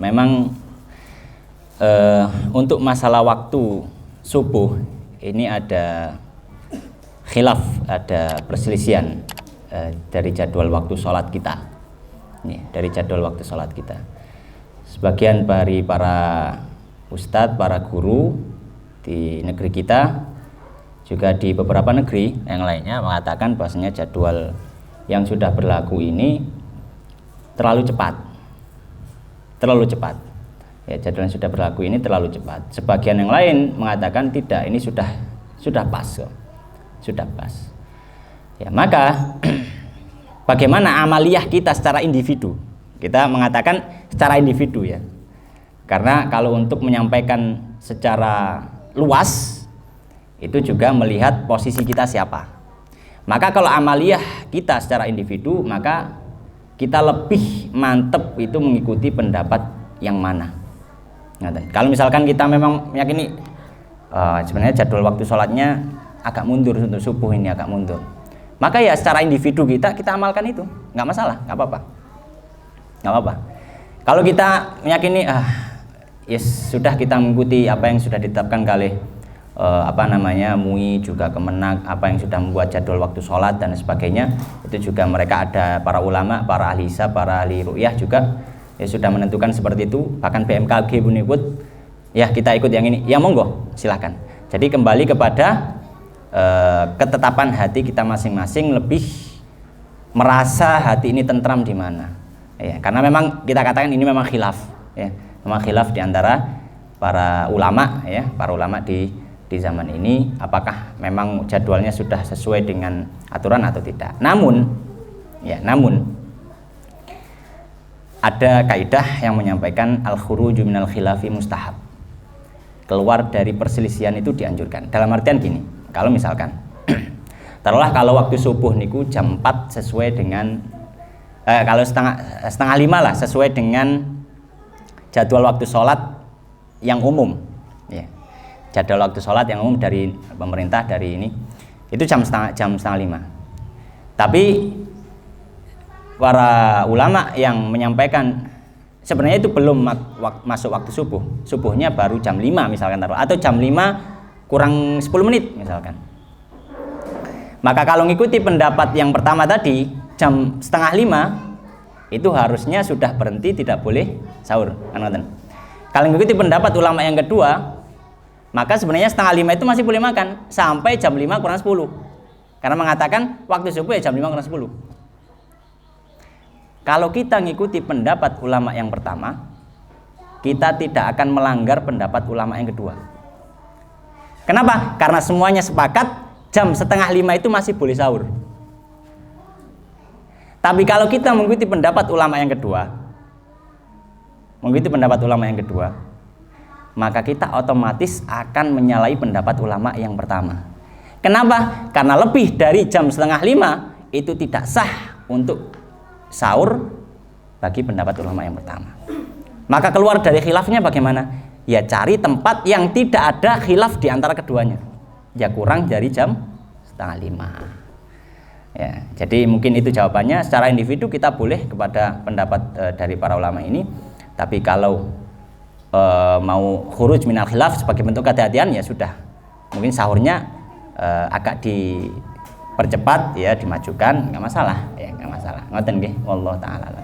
memang untuk masalah waktu subuh ini ada khilaf, ada perselisihan dari jadwal waktu sholat kita. Dari jadwal waktu sholat kita. Sebagian dari para ustadz, para guru di negeri kita, juga di beberapa negeri yang lainnya mengatakan bahwasanya jadwal yang sudah berlaku ini terlalu cepat. Terlalu cepat. Ya, jadwal yang sudah berlaku ini terlalu cepat. Sebagian yang lain mengatakan tidak, ini sudah pas kok. Sudah pas. Ya, maka bagaimana amaliyah kita secara individu? Kita mengatakan secara individu ya. Karena kalau untuk menyampaikan secara luas itu juga melihat posisi kita siapa. Maka kalau amaliyah kita secara individu, maka kita lebih mantep itu mengikuti pendapat yang mana. Kalau misalkan kita memang meyakini sebenarnya jadwal waktu sholatnya agak mundur untuk subuh ini agak mundur, maka ya secara individu kita amalkan itu, nggak masalah, nggak apa-apa. Kalau kita meyakini sudah kita mengikuti apa yang sudah ditetapkan kali MUI juga Kemenak, apa yang sudah membuat jadwal waktu sholat dan sebagainya, itu juga mereka ada para ulama, para ahli hisab, para ahli ru'yah juga ya sudah menentukan seperti itu. Bahkan BMKG pun ikut, ya kita ikut yang ini, ya monggo silahkan. Jadi kembali kepada ketetapan hati kita masing-masing, lebih merasa hati ini tentram di mana ya, karena memang kita katakan ini memang khilaf ya, memang khilaf di antara para ulama ya, para ulama di zaman ini, apakah memang jadwalnya sudah sesuai dengan aturan atau tidak. Namun ada kaidah yang menyampaikan al-khuruju minal khilafi mustahab, keluar dari perselisihan itu dianjurkan. Dalam artian gini, kalau misalkan taruhlah kalau waktu subuh niku jam 4 sesuai dengan kalau setengah 5 lah sesuai dengan jadwal waktu sholat yang umum ya. Jadwal waktu sholat yang umum dari pemerintah dari ini itu jam setengah 5. Tapi para ulama yang menyampaikan sebenarnya itu belum masuk waktu subuh, subuhnya baru jam 5 misalkan taruh, atau jam 5 kurang 10 menit misalkan. Maka kalau ngikuti pendapat yang pertama tadi, jam setengah 5 itu harusnya sudah berhenti, tidak boleh sahur. Kalau ngikuti pendapat ulama yang kedua, maka sebenarnya setengah 5 itu masih boleh makan sampai jam 5 kurang 10. Karena mengatakan waktu subuh ya jam 5 kurang 10. Kalau kita ngikuti pendapat ulama yang pertama, kita tidak akan melanggar pendapat ulama yang kedua. Kenapa? Karena semuanya sepakat jam setengah 5 itu masih boleh sahur. Tapi kalau kita mengikuti pendapat ulama yang kedua, maka kita otomatis akan menyalahi pendapat ulama yang pertama. Kenapa? Karena lebih dari jam setengah 5 itu tidak sah untuk sahur bagi pendapat ulama yang pertama. Maka keluar dari khilafnya bagaimana? Ya cari tempat yang tidak ada khilaf di antara keduanya. Ya kurang dari jam setengah 5. Ya, jadi mungkin itu jawabannya. Secara individu kita boleh kepada pendapat dari para ulama ini. Tapi kalau mau khuruj minal khilaf sebagai bentuk kehati-hatian, ya sudah, mungkin sahurnya agak dipercepat ya, dimajukan, nggak masalah ya, nggak masalah. Ngoten nggih, wallahu taala.